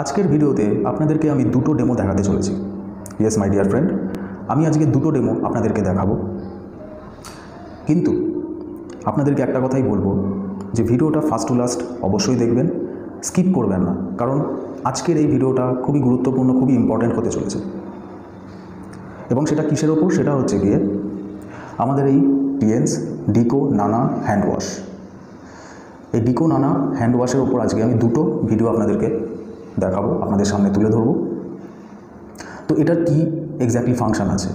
আজকের ভিডিওতে আপনাদেরকে আমি দুটো ডেমো দেখাতে চলেছি। ইয়েস মাই ডিয়ার ফ্রেন্ড, আমি আজকে দুটো ডেমো আপনাদেরকে দেখাবো। কিন্তু আপনাদেরকে একটা কথাই বলবো যে ভিডিওটা ফার্স্ট টু লাস্ট অবশ্যই দেখবেন, স্কিপ করবেন না, কারণ আজকের এই ভিডিওটা খুবই গুরুত্বপূর্ণ, খুবই ইম্পর্ট্যান্ট হতে চলেছে। এবং সেটা কিসের ওপর? সেটা হচ্ছে গিয়ে আমাদের এই টিএনস ডিকো নানা হ্যান্ড ওয়াশ। এই ডিকো নানা হ্যান্ড ওয়াশের ওপর আজকে আমি দুটো ভিডিও আপনাদেরকে দেখাবো, আপনাদের সামনে তুলে ধরবো। তো এটার কি এক্স্যাক্টলি ফাংশন আছে,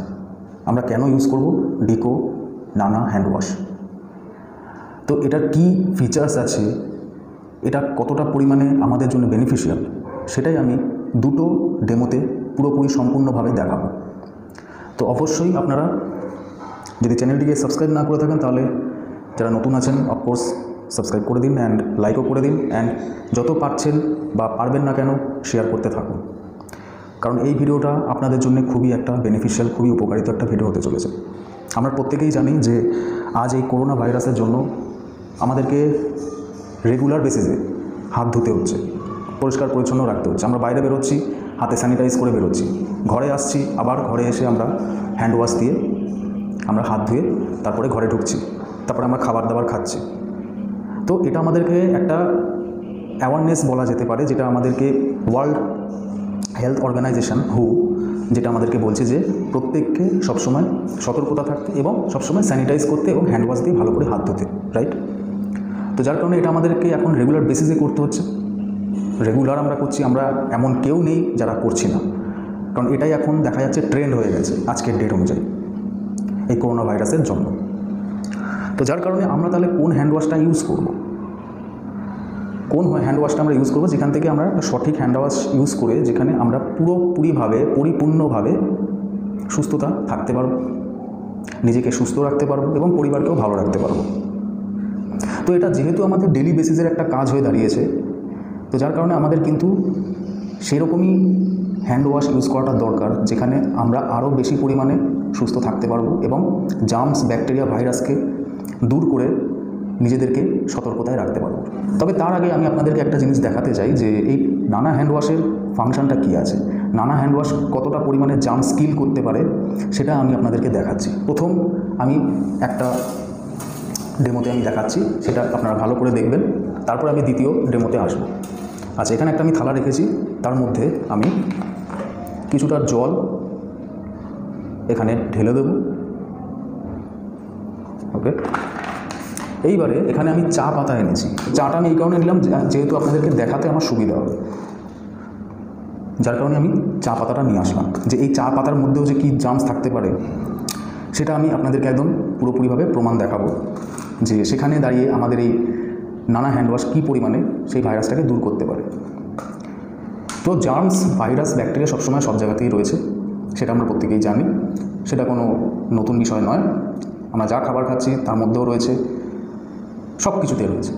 আমরা কেন ইউজ করব ডিকো নানা হ্যান্ড ওয়াশ, তো এটার কি ফিচার্স আছে, এটা কতটা পরিমাণে আমাদের জন্য বেনিফিশিয়াল, সেটাই আমি দুটো ডেমোতে পুরোপুরি সম্পূর্ণভাবে দেখাবো। তো অবশ্যই আপনারা যদি চ্যানেলটিকে সাবস্ক্রাইব না করে থাকেন, তাহলে যারা নতুন আছেন অফকোর্স সাবস্ক্রাইব করে দিন অ্যান্ড লাইকও করে দিন, অ্যান্ড যত পারছেন বা পারবেন না কেন শেয়ার করতে থাকুন, কারণ এই ভিডিওটা আপনাদের জন্য খুবই একটা বেনিফিশিয়াল, খুবই উপকারিত একটা ভিডিও হতে চলেছে। আমরা প্রত্যেকেই জানি যে আজ এই করোনা ভাইরাসের জন্য আমাদেরকে রেগুলার বেসিসে হাত ধুতে হচ্ছে, পরিষ্কার পরিচ্ছন্ন রাখতে হচ্ছে। আমরা বাইরে বেরোচ্ছি, হাতে স্যানিটাইজ করে বেরোচ্ছি, ঘরে আসছি, আবার ঘরে এসে আমরা হ্যান্ড ওয়াশ দিয়ে আমরা হাত ধুয়ে তারপরে ঘরে ঢুকছি, তারপরে আমরা খাবার দাবার খাচ্ছি। তো এটা আমাদেরকে একটা অ্যাওয়ারনেস বলা যেতে পারে, যেটা আমাদেরকে ওয়ার্ল্ড হেলথ অর্গানাইজেশন যেটা আমাদেরকে বলছে যে প্রত্যেককে সবসময় সতর্কতা থাকতে এবং সবসময় স্যানিটাইজ করতে এবং হ্যান্ড ওয়াশ দিয়ে ভালো করে হাত ধুতে, রাইট? তো যার কারণে এটা আমাদেরকে এখন রেগুলার বেসিসে করতে হচ্ছে। রেগুলার আমরা করছি, আমরা এমন কেউ নেই যারা করছি না, কারণ এটাই এখন দেখা যাচ্ছে ট্রেন্ড হয়ে গেছে আজকের ডেট অনুযায়ী এই করোনা ভাইরাসের জন্য। তো যার কারণে আমরা তাহলে কোন হ্যান্ড ওয়াশটা ইউজ করব, কোন হ্যান্ড ওয়াশটা আমরা ইউজ করব, যেখান থেকে আমরা একটা সঠিক হ্যান্ড ওয়াশ ইউজ করে যেখানে আমরা পরিপূর্ণভাবে সুস্থতা থাকতে পারব, নিজেকে সুস্থ রাখতে পারবো এবং পরিবারকেও ভালো রাখতে পারবো। তো এটা যেহেতু আমাদের ডেলি বেসিসের একটা কাজ হয়ে দাঁড়িয়েছে, তো যার কারণে আমাদের কিন্তু সেরকমই হ্যান্ড ওয়াশ ইউজ করাটা দরকার, যেখানে আমরা আরও বেশি পরিমাণে সুস্থ থাকতে পারবো এবং জার্মস, ব্যাকটেরিয়া, ভাইরাসকে দূর করে নিজেদেরকে সতর্কতায় রাখতে পারবো। তবে তার আগে আমি আপনাদেরকে একটা জিনিস দেখাতে চাই যে এই নানা হ্যান্ড ওয়াশের ফাংশনটা কী আছে, নানা হ্যান্ড ওয়াশ কতটা পরিমাণে জার্মস কিল করতে পারে সেটা আমি আপনাদেরকে দেখাচ্ছি। প্রথম আমি একটা ডেমোতে আমি দেখাচ্ছি, সেটা আপনারা ভালো করে দেখবেন, তারপর আমি দ্বিতীয় ডেমোতে আসবো। আচ্ছা, এখানে একটা আমি থালা রেখেছি, তার মধ্যে আমি কিছুটা জল এখানে ঢেলে দেব। ওকে, এইবারে এখানে আমি চা পাতা এনেছি। চাটা আমি এই কারণে নিলাম যেহেতু আপনাদেরকে দেখাতে আমার সুবিধা হবে, যার কারণে আমি চা পাতাটা নিয়ে আসলাম। যে এই চা পাতার মধ্যেও যে কী জার্মস থাকতে পারে সেটা আমি আপনাদেরকে একদম পুরোপুরিভাবে প্রমাণ দেখাবো, যে সেখানে দাঁড়িয়ে আমাদের এই নানা হ্যান্ড ওয়াশ কী পরিমাণে সেই ভাইরাসটাকে দূর করতে পারে। তো জার্মস, ভাইরাস, ব্যাকটেরিয়া সবসময় সব জায়গাতেই রয়েছে, সেটা আমরা প্রত্যেকেই জানি, সেটা কোনো নতুন বিষয় নয়। আমরা যা খাবার খাচ্ছি তার মধ্যেও রয়েছে, সব কিছুতেই রয়েছে।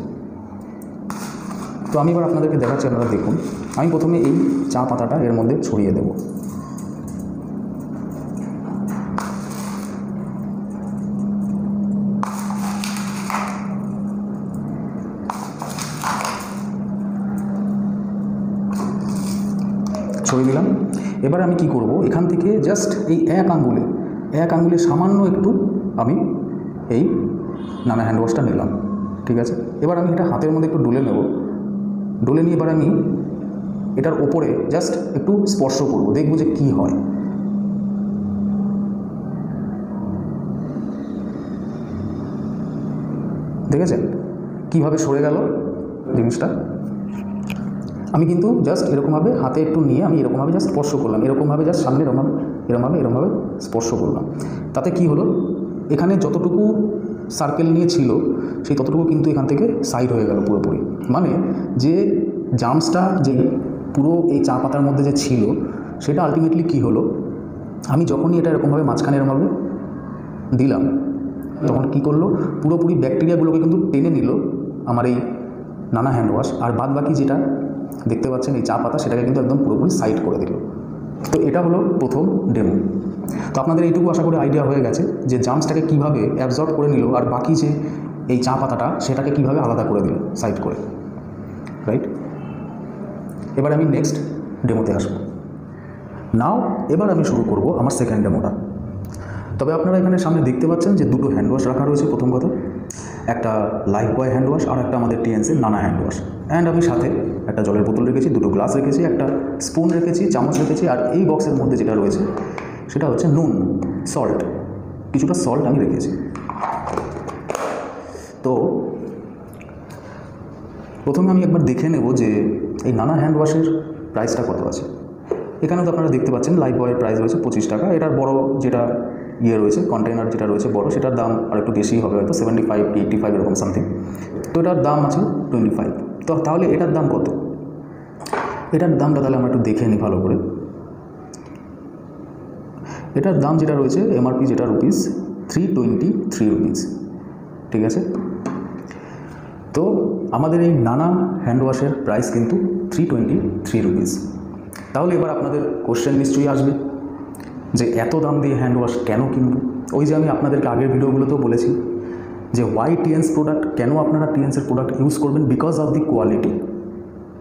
তো আমি এবার আপনাদেরকে দেখাচ্ছি, আপনারা দেখুন। আমি প্রথমে এই চা পাতাটা এর মধ্যে ছড়িয়ে দেব। ছড়িয়ে দিলাম। এবার আমি কি করব, এখান থেকে জাস্ট এই এক আঙ্গুলে সামান্য একটু আমি এই নানা হ্যান্ড ওয়াশটা নিলাম, ঠিক আছে? এবার আমি এটা হাতের মধ্যে একটু ডলে নেব, ডলে নিয়ে এবার আমি এটার ওপরে জাস্ট একটু স্পর্শ করব, দেখব যে কী হয়। দেখেছেন কীভাবে সরে গেল জিনিসটা? আমি কিন্তু জাস্ট এরকমভাবে হাতে একটু নিয়ে আমি এরকমভাবে জাস্ট স্পর্শ করলাম, এরকমভাবে জাস্ট সামনে এরকমভাবে স্পর্শ করলাম। তাতে কি হলো, এখানে যতটুকু সার্কেল নিয়ে ছিল সেই ততটুকু কিন্তু এখান থেকে সাইড হয়ে গেল পুরোপুরি। মানে যে জার্মসটা যে পুরো এই চা পাতার মধ্যে যে ছিল সেটা আলটিমেটলি কি হলো, আমি যখনই এটা এরকমভাবে মাঝখানে এরকমভাবে দিলাম, তখন কি করলো, পুরোপুরি ব্যাকটেরিয়াগুলোকে কিন্তু টেনে নিল আমার এই নানা হ্যান্ড ওয়াশ, আর বাদ বাকি যেটা দেখতে পাচ্ছেন এই চা পাতা, সেটাকে কিন্তু একদম পুরোপুরি সাইড করে দিল। তো এটা হলো প্রথম ডেমো। তো আপনাদের এইটুকু আশা করে আইডিয়া হয়ে গেছে যে জার্মসটাকে কীভাবে অ্যাবজর্ব করে নিল, আর বাকি যে এই চা পাতাটা সেটাকে কীভাবে আলাদা করে দিল সাইড করে, রাইট? এবার আমি নেক্সট ডেমোতে আসবো। নাও এবার আমি শুরু করব আমার সেকেন্ড ডেমোটা। তবে আপনারা এখানে সামনে দেখতে পাচ্ছেন যে দুটো হ্যান্ড ওয়াশ রাখা রয়েছে। প্রথম কথা, একটা লাইফ বয় হ্যান্ড ওয়াশ আর একটা আমাদের টিএনসির নানা হ্যান্ড ওয়াশ। অ্যান্ড আমি সাথে একটা জলের বোতল রেখেছি, দুটো গ্লাস রেখেছি, একটা স্পুন রেখেছি, চামচ রেখেছি, আর এই বক্সের মধ্যে যেটা রয়েছে সেটা হচ্ছে নুন, সল্ট, কিছুটা সল্ট আমি রেখেছি। তো প্রথমে আমি একবার দেখে নেব যে এই নানা হ্যান্ড ওয়াশের প্রাইসটা কত আছে। এখানে তো আপনারা দেখতে পাচ্ছেন লাইফ বয়ের প্রাইস রয়েছে 25 টাকা। এটার বড় যেটা রয়েছে, কন্টেনার যেটা রয়েছে বড়, সেটার দাম আর একটু বেশি হবে, হয়তো 75 85 এরকম সামথিং। তো এটার দাম আছে 25। তো তাহলে এটার দাম কত? এটার দামটা তাহলে আমরা একটু দেখে নিই ভালো করে। এটার দাম যেটা রয়েছে এমআরপি যেটা রুপিস 323 রুপিস, ঠিক আছে। তো আমাদের এই নানা হ্যান্ড ওয়াশের প্রাইস কিন্তু 323 রুপিস। তাহলে এবার আপনাদের কোশ্চেন নিশ্চয়ই আসবে যে এত দাম দিয়ে হ্যান্ড ওয়াশ কেন কিনব? ওই যে আমি আপনাদেরকে আগের ভিডিওগুলোতেও বলেছি যে ওয়াই টিএনস প্রোডাক্ট, কেন আপনারা টিএনসের প্রোডাক্ট ইউজ করবেন? Because of the quality.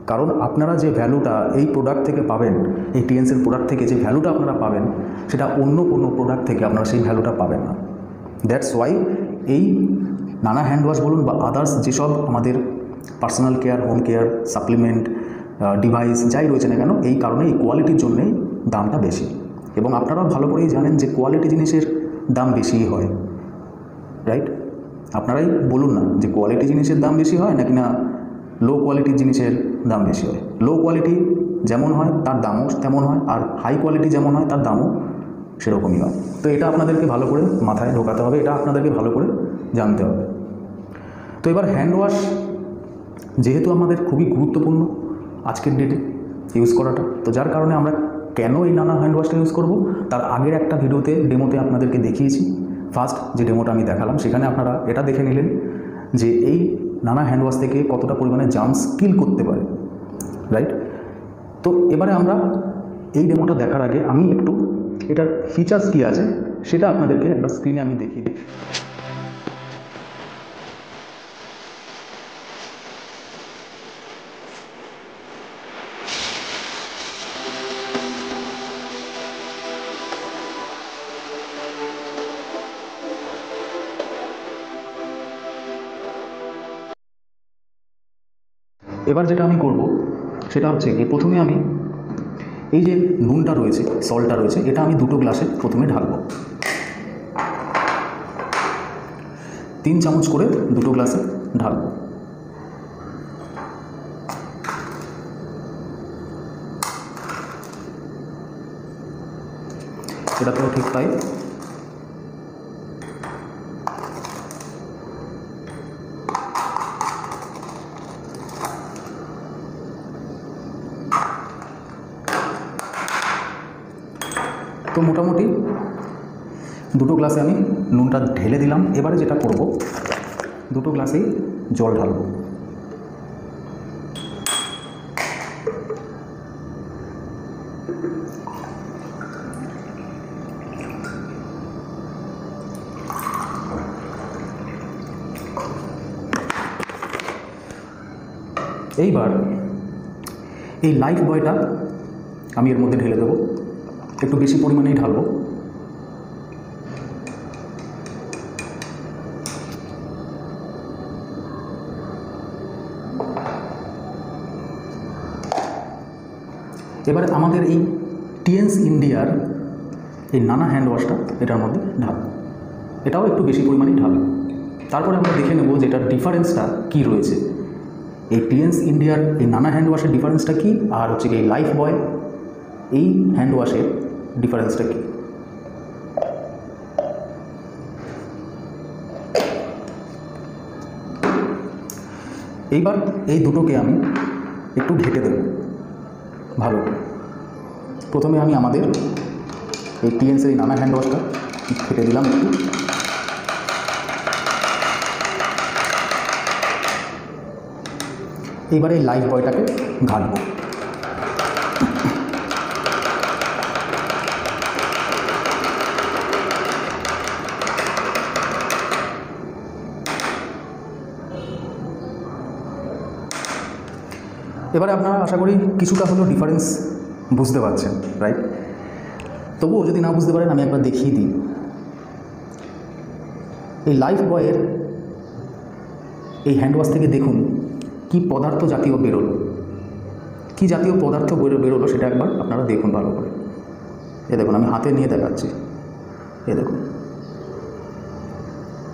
কারণ আপনারা যে ভ্যালুটা এই প্রোডাক্ট থেকে পাবেন, এই টিএনসের প্রোডাক্ট থেকে যে ভ্যালুটা আপনারা পাবেন, সেটা অন্য কোনো প্রোডাক্ট থেকে আপনারা সেই ভ্যালুটা পাবেন না। দ্যাটস ওয়াই এই নানা হ্যান্ড ওয়াশ বলুন বা আদার্স যেসব আমাদের personal care, home care, supplement, device যাই রয়েছে না কেন, এই কারণে এই কোয়ালিটির জন্যেই দামটা বেশি। এবং আপনারাও ভালো করেই জানেন যে কোয়ালিটি জিনিসের দাম বেশিই হয়, রাইট? আপনারাই বলুন না যে কোয়ালিটি জিনিসের দাম বেশি হয় নাকি না লো কোয়ালিটির জিনিসের দাম বেশি হয়। লো কোয়ালিটি যেমন হয় তার দামও তেমন হয়, আর হাই কোয়ালিটি যেমন হয় তার দামও সেরকমই হয়। তো এটা আপনাদেরকে ভালো করে মাথায় ঢোকাতে হবে, এটা আপনাদেরকে ভালো করে জানতে হবে। তো এবার হ্যান্ড ওয়াশ যেহেতু আমাদের খুবই গুরুত্বপূর্ণ আজকের ডেটে ইউজ করাটা, তো যার কারণে আমরা কেন এই নানা হ্যান্ড ওয়াশটা ইউজ করব তার আগের একটা ডেমোতে আপনাদেরকে দেখিয়েছি। ফার্স্ট যে ডেমোটা আমি দেখালাম সেখানে আপনারা এটা দেখে নিলেন যে এই নানা হ্যান্ড ওয়াশ থেকে কতটা পরিমাণে জার্মস কিল করতে পারে, রাইট? তো এবারে আমরা এই ডেমোটা দেখার আগে আমি একটু এটার ফিচার্স কী আছে সেটা আপনাদেরকে একবার স্ক্রিনে আমি দেখিয়ে দিই। এবার যেটা আমি করব সেটা হচ্ছে কি, প্রথমে আমি এই যে নুনটা রয়েছে, সল্টটা রয়েছে, এটা আমি দুটো গ্লাসে প্রথমে ঢালবো। 3 চামচ করে দুটো গ্লাসে ঢালবো। এটাতেও ঠিক তাই। তো মোটামুটি দুটো গ্লাসে আমি নুনটা ঢেলে দিলাম। এবারে যেটা করব, দুটো গ্লাসেই জল ঢালব। এইবার এই লাইফ বয়টা আমি এর মধ্যে ঢেলে দেবো, একটু বেশি পরিমাণেই ঢালবো। এবারে আমাদের এই টিএনস ইন্ডিয়ার এই নানা হ্যান্ড ওয়াশটা এটার মধ্যে ঢালবো, এটাও একটু বেশি পরিমাণেই ঢালবো। তারপরে আমরা দেখে নেব যে এটার ডিফারেন্সটা কী রয়েছে, এই টিএনস ইন্ডিয়ার এই নানা হ্যান্ড ওয়াশের ডিফারেন্সটা কী, আর হচ্ছে এই লাইফ বয় এই হ্যান্ড ওয়াশের ডিফারেন্সটা কী। এইবার এই দুটোকে আমি একটু ঘেটে দেব ভালো করে। প্রথমে আমি আমাদের এই টিএনসের এই নানা হ্যান্ড ওয়াশটা ঘেটে দিলাম একটু। এইবারে এই লাইফ বয়টাকে ঘাটবো। এবারে আপনারা আশা করি কিছুটা হলেও ডিফারেন্স বুঝতে পারছেন, রাইট? তবুও যদি না বুঝতে পারেন আমি একবার দেখিয়ে দিই। এই লাইফ বয়ের এই হ্যান্ড ওয়াশ থেকে দেখুন কি পদার্থ জাতীয় বেরোলো, কী জাতীয় পদার্থ বেরোলো সেটা একবার আপনারা দেখুন ভালো করে। এ দেখুন, আমি হাতে নিয়ে দেখাচ্ছি, এ দেখুন,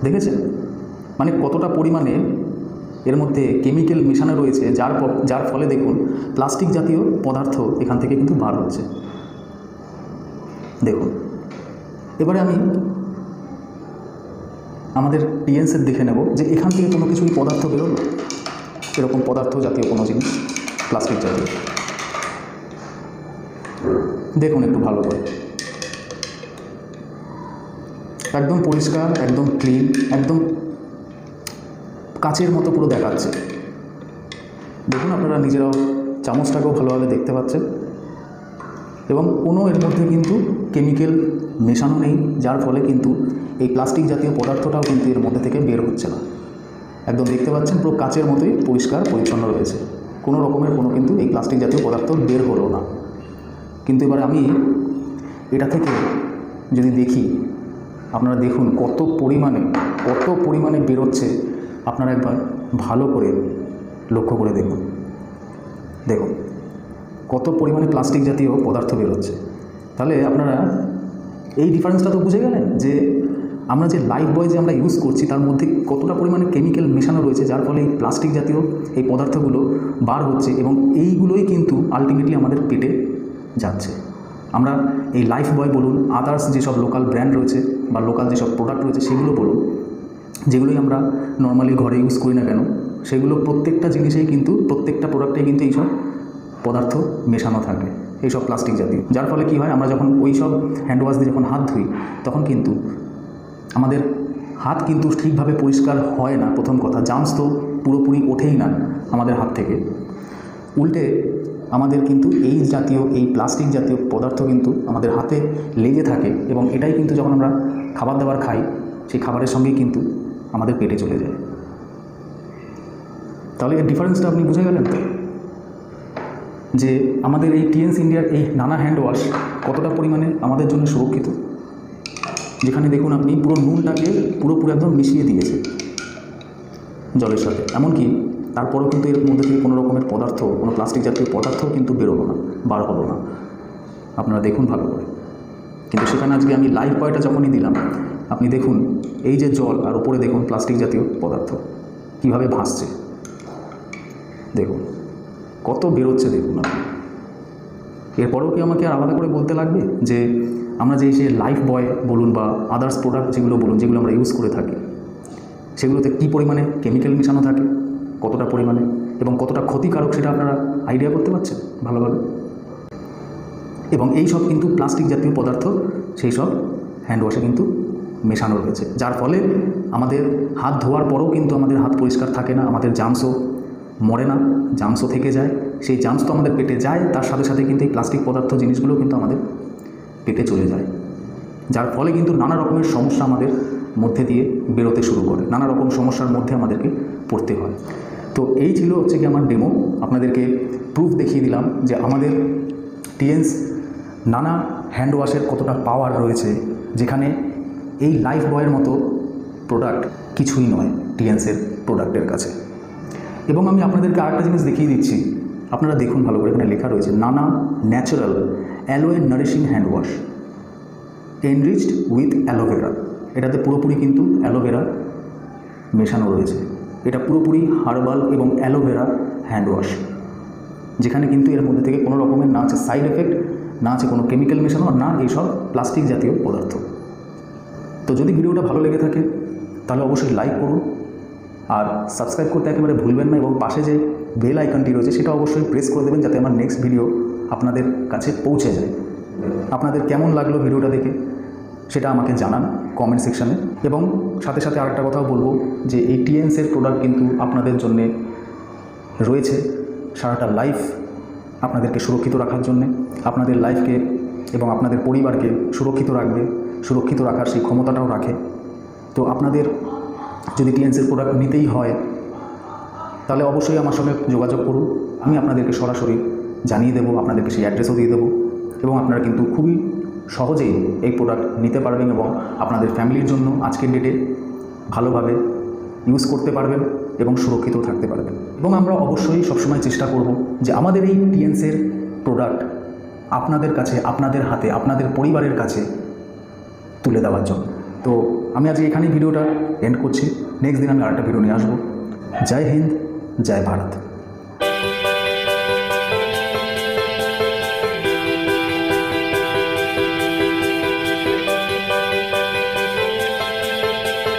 দেখেছেন মানে কতটা পরিমাণে এর মধ্যে কেমিক্যাল মেশানো রয়েছে, যার ফলে দেখুন প্লাস্টিক জাতীয় পদার্থ এখান থেকে কিন্তু বার হচ্ছে। দেখুন, এবারে আমি আমাদের টিএনসের দেখে নেব যে এখান থেকে কোনো কিছুই পদার্থ বেরোলো, এরকম পদার্থ জাতীয় কোনো জিনিস, প্লাস্টিক জাতীয়। দেখুন একটু ভালো করে, একদম পরিষ্কার, একদম ক্লিন, একদম কাচের মতো পুরো দেখাচ্ছে। দেখুন আপনারা নিজেরাও চামচটাকেও ভালোভাবে দেখতে পাচ্ছেন এবং কোনো এর মধ্যে কিন্তু কেমিক্যাল মেশানো নেই, যার ফলে কিন্তু এই প্লাস্টিক জাতীয় পদার্থটাও কিন্তু এর মধ্যে থেকে বের হচ্ছে না। একদম দেখতে পাচ্ছেন পুরো কাচের মতোই পরিষ্কার পরিচ্ছন্ন রয়েছে, কোনো রকমের কোনো কিন্তু এই প্লাস্টিক জাতীয় পদার্থ বের হলো না। কিন্তু এবার আমি এটা থেকে যদি দেখি, আপনারা দেখুন কত পরিমাণে বেরোচ্ছে, আপনারা একবার ভালো করে লক্ষ্য করে দেখুন। দেখুন কত পরিমাণে প্লাস্টিক জাতীয় পদার্থ বেরোচ্ছে। তাহলে আপনারা এই ডিফারেন্সটা তো বুঝে গেলেন যে আমরা যে লাইফ বয় যে আমরা ইউজ করছি তার মধ্যে কতটা পরিমাণে কেমিক্যাল মেশানো রয়েছে, যার ফলে এই প্লাস্টিক জাতীয় এই পদার্থগুলো বার হচ্ছে এবং এইগুলোই কিন্তু আলটিমেটলি আমাদের পেটে যাচ্ছে। আমরা এই লাইফ বয় বলুন, আদার্স যেসব লোকাল ব্র্যান্ড রয়েছে বা লোকাল যেসব প্রোডাক্ট রয়েছে সেগুলো বলুন, যেগুলোই আমরা নর্মালি ঘরে ইউজ করি না কেন, সেগুলো প্রত্যেকটা জিনিসেই কিন্তু, প্রত্যেকটা প্রোডাক্টেই কিন্তু এইসব পদার্থ মেশানো থাকে, এইসব প্লাস্টিক জাতীয়। যার ফলে কী হয়, আমরা যখন ওই সব হ্যান্ড ওয়াশ দিয়ে যখন হাত ধুই তখন কিন্তু আমাদের হাত কিন্তু ঠিকভাবে পরিষ্কার হয় না। প্রথম কথা, জার্মস তো পুরোপুরি ওঠেই না আমাদের হাত থেকে, উল্টে আমাদের কিন্তু এই প্লাস্টিক জাতীয় পদার্থ কিন্তু আমাদের হাতে লেগে থাকে এবং এটাই কিন্তু যখন আমরা খাবার দাবার খাই সেই খাবারের সঙ্গেই কিন্তু আমাদের পেটে চলে যায়। তাহলে এর ডিফারেন্সটা আপনি বুঝে গেলেন তো, যে আমাদের এই টিএনস ইন্ডিয়ার এই নানা হ্যান্ড ওয়াশ কতটা পরিমাণে আমাদের জন্য সুরক্ষিত। যেখানে দেখুন আপনি পুরো নুনটাকে পুরোপুরি একদম মিশিয়ে দিয়েছে জলের সাথে, এমনকি তারপরেও কিন্তু এর মধ্যে থেকে কোনো রকমের পদার্থ, কোনো প্লাস্টিক জাতীয় পদার্থও কিন্তু বেরোলো না, বার হলো না। আপনারা দেখুন ভালো করে। কিন্তু সেখানে আজকে আমি লাইফ বয়টা যখনই দিলাম, আপনি দেখুন এই যে জল আর উপরে দেখুন প্লাস্টিক জাতীয় পদার্থ কীভাবে ভাসছে, দেখুন কত বেরোচ্ছে দেখুন আপনি। এরপরেও কি আমাকে আর আলাদা করে বলতে লাগবে যে আমরা যে লাইফ বয় বলুন বা আদার্স প্রোডাক্ট যেগুলো বলুন, যেগুলো আমরা ইউজ করে থাকি, সেগুলোতে কী পরিমাণে কেমিক্যাল মেশানো থাকে, কতটা পরিমাণে এবং কতটা ক্ষতিকারক সেটা আপনারা আইডিয়া করতে পারছেন ভালোভাবে। এবং এই সব কিন্তু প্লাস্টিক জাতীয় পদার্থ সেই সব হ্যান্ড ওয়াশে কিন্তু মেশানো রয়েছে, যার ফলে আমাদের হাত ধোয়ার পরেও কিন্তু আমাদের হাত পরিষ্কার থাকে না, আমাদের জার্মসও মরে না, জার্মসও থেকে যায়। সেই জার্মস তো আমাদের পেটে যায়, তার সাথে সাথে কিন্তু এই প্লাস্টিক পদার্থ জিনিসগুলো কিন্তু আমাদের পেটে চলে যায়, যার ফলে কিন্তু নানা রকমের সমস্যা আমাদের মধ্যে দিয়ে বেরোতে শুরু করে, নানা রকম সমস্যার মধ্যে আমাদেরকে পড়তে হয়। তো এই ছিল হচ্ছে কি আমার ডেমো, আপনাদেরকে প্রুফ দেখিয়ে দিলাম যে আমাদের টিএনস নানা হ্যান্ড ওয়াশের কতটা পাওয়ার রয়েছে, যেখানে এই লাইফ বয়ের মতো প্রোডাক্ট কিছুই নয় টিএনসের প্রোডাক্টের কাছে। এবং আমি আপনাদেরকে আরেকটা জিনিস দেখিয়ে দিচ্ছি, আপনারা দেখুন ভালো করে, এখানে লেখা রয়েছে নানা natural aloe nourishing hand wash enriched with aloe vera. এটাতে পুরোপুরি কিন্তু অ্যালোভেরা মেশানো রয়েছে, এটা পুরোপুরি হার্বাল এবং অ্যালোভেরা হ্যান্ড ওয়াশ, যেখানে কিন্তু এর মধ্যে থেকে কোনো রকমের না আছে সাইড এফেক্ট, না আছে কোনো কেমিক্যাল মেশানো, না এইসব প্লাস্টিক জাতীয় পদার্থ। তো যদি ভিডিওটা ভালো লেগে থাকে তাহলে অবশ্যই লাইক করুন আর সাবস্ক্রাইব করতে একেবারে ভুলবেন না, এবং পাশে যে বেল আইকনটি রয়েছে সেটা অবশ্যই প্রেস করে দেবেন যাতে আমার নেক্সট ভিডিও আপনাদের কাছে পৌঁছে যায়। আপনাদের কেমন লাগলো ভিডিওটা দেখে সেটা আমাকে জানান কমেন্ট সেকশানে। এবং সাথে সাথে আরেকটা কথাও বলবো যে এই টিএনসের প্রোডাক্ট কিন্তু আপনাদের জন্যে রয়েছে সারাটা লাইফ আপনাদেরকে সুরক্ষিত রাখার জন্যে, আপনাদের লাইফকে এবং আপনাদের পরিবারকে সুরক্ষিত রাখবে, সুরক্ষিত রাখার সেই ক্ষমতাটাও রাখে। তো আপনাদের যদি টিএনসের প্রোডাক্ট নিতেই হয় তাহলে অবশ্যই আমার সঙ্গে যোগাযোগ করুন। আমি আপনাদেরকে সরাসরি জানিয়ে দেবো, আপনাদেরকে সেই অ্যাড্রেসও দিয়ে দেবো এবং আপনারা কিন্তু খুবই সহজেই এই প্রোডাক্ট নিতে পারবেন এবং আপনাদের ফ্যামিলির জন্য আজকের ডেটে ভালোভাবে ইউজ করতে পারবেন এবং সুরক্ষিত থাকতে পারবেন। এবং আমরা অবশ্যই সবসময় চেষ্টা করব যে আমাদের এই টিএনসের প্রোডাক্ট আপনাদের কাছে, আপনাদের হাতে, আপনাদের পরিবারের কাছে তুলে দেওয়ার জন্য। তো আমি আজকে এখানেই ভিডিওটা এন্ড করছি। নেক্সট দিন আমি আরেকটা ভিডিও নিয়ে আসবো। জয় হিন্দ, জয় ভারত।